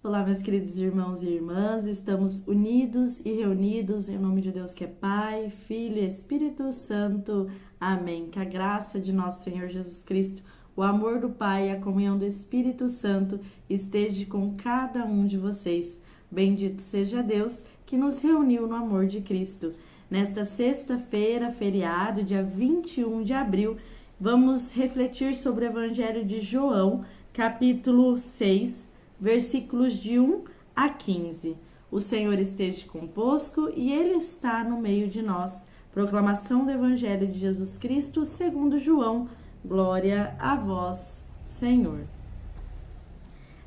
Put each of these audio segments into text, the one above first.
Olá, meus queridos irmãos e irmãs, estamos unidos e reunidos em nome de Deus que é Pai, Filho e Espírito Santo. Amém. Que a graça de nosso Senhor Jesus Cristo, o amor do Pai e a comunhão do Espírito Santo esteja com cada um de vocês. Bendito seja Deus que nos reuniu no amor de Cristo. Nesta sexta-feira, feriado, dia 21 de abril, vamos refletir sobre o Evangelho de João, capítulo 6, versículos de 1 a 15. O Senhor esteja convosco e Ele está no meio de nós. Proclamação do Evangelho de Jesus Cristo segundo João. Glória a vós, Senhor.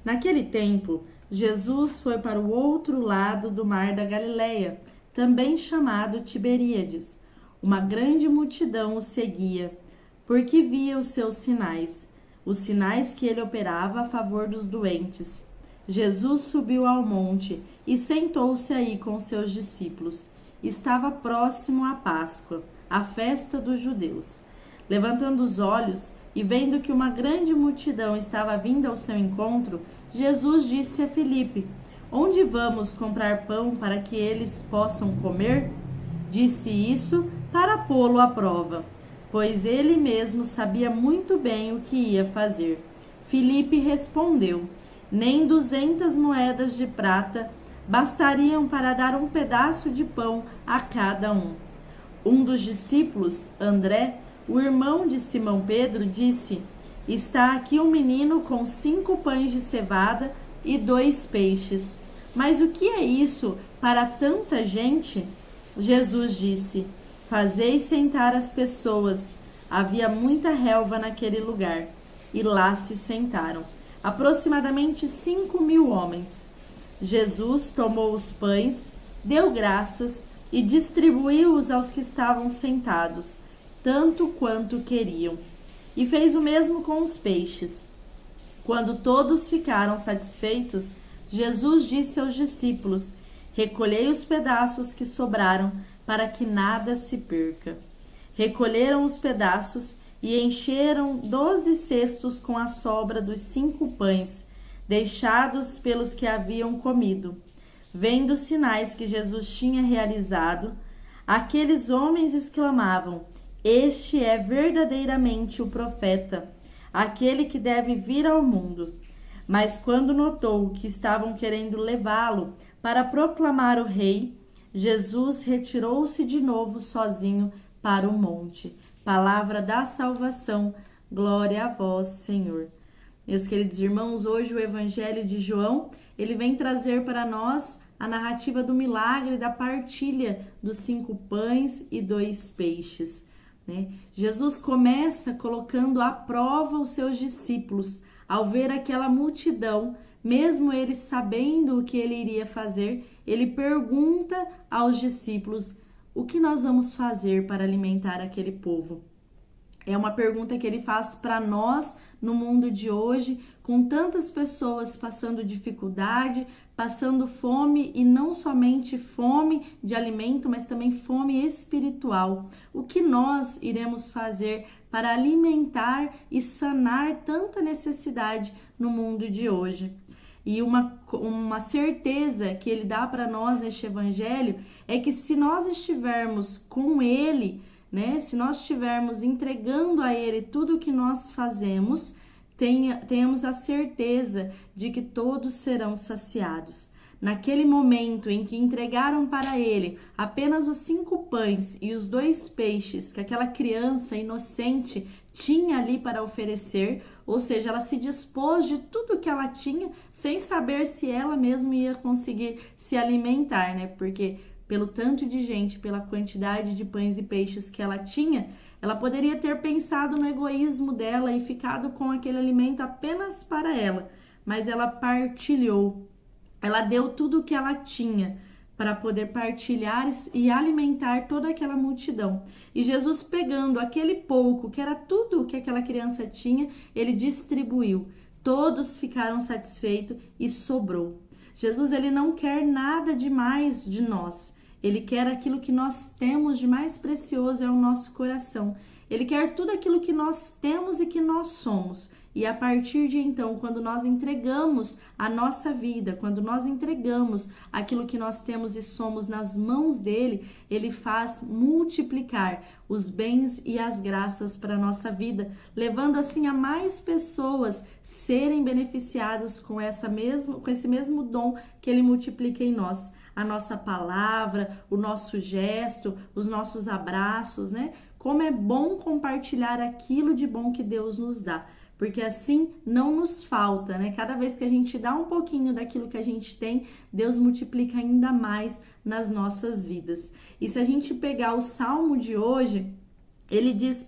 Naquele tempo, Jesus foi para o outro lado do mar da Galileia, também chamado Tiberíades. Uma grande multidão o seguia, porque via os seus sinais que ele operava a favor dos doentes. Jesus subiu ao monte e sentou-se aí com seus discípulos. Estava próximo à Páscoa, a festa dos judeus. Levantando os olhos e vendo que uma grande multidão estava vindo ao seu encontro, Jesus disse a Filipe: "Onde vamos comprar pão para que eles possam comer?" Disse isso para pô-lo à prova, pois ele mesmo sabia muito bem o que ia fazer. Filipe respondeu: "Nem 200 moedas de prata bastariam para dar um pedaço de pão a cada um." Um dos discípulos, André, o irmão de Simão Pedro, disse: "Está aqui um menino com 5 pães de cevada e 2 peixes. Mas o que é isso para tanta gente?" Jesus disse: "Fazei sentar as pessoas." Havia muita relva naquele lugar, e lá se sentaram aproximadamente 5.000 homens. Jesus tomou os pães, deu graças e distribuiu-os aos que estavam sentados, tanto quanto queriam. E fez o mesmo com os peixes. Quando todos ficaram satisfeitos, Jesus disse aos discípulos: "Recolhei os pedaços que sobraram, para que nada se perca." Recolheram os pedaços e encheram 12 cestos com a sobra dos 5 pães, deixados pelos que haviam comido. Vendo os sinais que Jesus tinha realizado, aqueles homens exclamavam: "Este é verdadeiramente o profeta, aquele que deve vir ao mundo." Mas quando notou que estavam querendo levá-lo para proclamar o rei, Jesus retirou-se de novo sozinho para o monte. Palavra da salvação. Glória a vós, Senhor. Meus queridos irmãos, hoje o Evangelho de João, ele vem trazer para nós a narrativa do milagre da partilha dos 5 pães e 2 peixes. Jesus começa colocando à prova os seus discípulos ao ver aquela multidão. Mesmo eles sabendo o que ele iria fazer, ele pergunta aos discípulos: "O que nós vamos fazer para alimentar aquele povo?" É uma pergunta que ele faz para nós no mundo de hoje, com tantas pessoas passando dificuldade, passando fome, e não somente fome de alimento, mas também fome espiritual. O que nós iremos fazer para alimentar e sanar tanta necessidade no mundo de hoje? E uma certeza que ele dá para nós neste evangelho é que se nós estivermos com ele, se nós estivermos entregando a ele tudo o que nós fazemos, tenhamos a certeza de que todos serão saciados. Naquele momento em que entregaram para ele apenas os 5 pães e os 2 peixes que aquela criança inocente tinha ali para oferecer, ou seja, ela se dispôs de tudo que ela tinha, sem saber se ela mesma ia conseguir se alimentar, porque pelo tanto de gente, pela quantidade de pães e peixes que ela tinha, ela poderia ter pensado no egoísmo dela e ficado com aquele alimento apenas para ela, mas ela partilhou. Ela deu tudo o que ela tinha para poder partilhar e alimentar toda aquela multidão. E Jesus, pegando aquele pouco, que era tudo o que aquela criança tinha, ele distribuiu. Todos ficaram satisfeitos e sobrou. Jesus, ele não quer nada demais de nós. Ele quer aquilo que nós temos de mais precioso, é o nosso coração. Ele quer tudo aquilo que nós temos e que nós somos. E a partir de então, quando nós entregamos a nossa vida, quando nós entregamos aquilo que nós temos e somos nas mãos dele, ele faz multiplicar os bens e as graças para a nossa vida, levando assim a mais pessoas serem beneficiados com esse mesmo dom que ele multiplica em nós. A nossa palavra, o nosso gesto, os nossos abraços, né? Como é bom compartilhar aquilo de bom que Deus nos dá. Porque assim não nos falta, né? Cada vez que a gente dá um pouquinho daquilo que a gente tem, Deus multiplica ainda mais nas nossas vidas. E se a gente pegar o Salmo de hoje, ele diz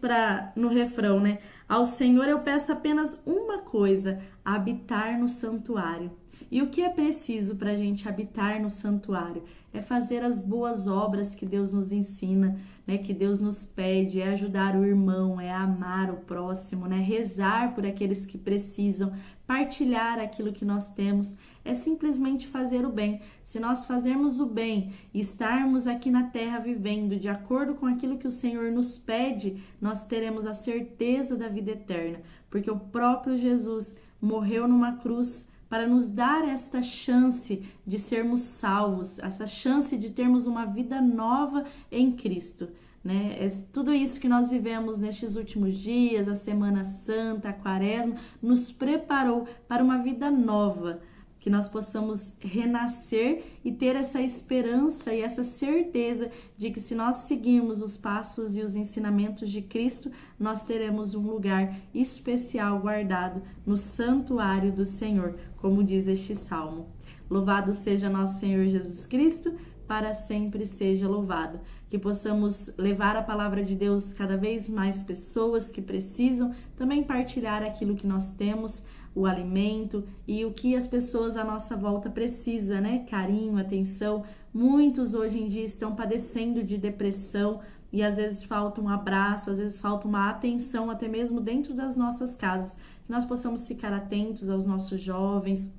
no refrão, né? Ao Senhor eu peço apenas uma coisa, habitar no santuário. E o que é preciso para a gente habitar no santuário? É fazer as boas obras que Deus nos ensina, né? Que Deus nos pede, é ajudar o irmão, é amar o próximo, né? Rezar por aqueles que precisam, partilhar aquilo que nós temos, é simplesmente fazer o bem. Se nós fazermos o bem e estarmos aqui na terra vivendo de acordo com aquilo que o Senhor nos pede, nós teremos a certeza da vida eterna, porque o próprio Jesus morreu numa cruz para nos dar esta chance de sermos salvos, essa chance de termos uma vida nova em Cristo, né? É tudo isso que nós vivemos nestes últimos dias, a Semana Santa, a Quaresma, nos preparou para uma vida nova, que nós possamos renascer e ter essa esperança e essa certeza de que se nós seguirmos os passos e os ensinamentos de Cristo, nós teremos um lugar especial guardado no santuário do Senhor, como diz este salmo. Louvado seja nosso Senhor Jesus Cristo, para sempre seja louvado. Que possamos levar a palavra de Deus cada vez mais pessoas que precisam, também partilhar aquilo que nós temos, o alimento e o que as pessoas à nossa volta precisam, né? Carinho, atenção. Muitos hoje em dia estão padecendo de depressão e às vezes falta um abraço, às vezes falta uma atenção até mesmo dentro das nossas casas. Que nós possamos ficar atentos aos nossos jovens,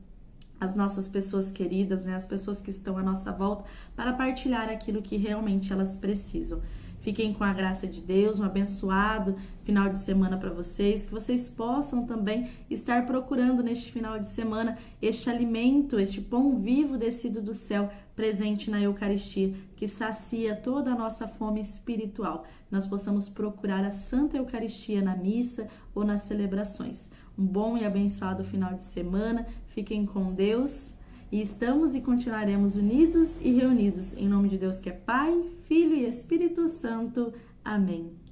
as nossas pessoas queridas, né? As pessoas que estão à nossa volta, para partilhar aquilo que realmente elas precisam. Fiquem com a graça de Deus, um abençoado final de semana para vocês, que vocês possam também estar procurando neste final de semana este alimento, este pão vivo descido do céu, presente na Eucaristia, que sacia toda a nossa fome espiritual. Nós possamos procurar a Santa Eucaristia na missa ou nas celebrações. Um bom e abençoado final de semana, fiquem com Deus. E estamos e continuaremos unidos e reunidos em nome de Deus que é Pai, Filho e Espírito Santo. Amém.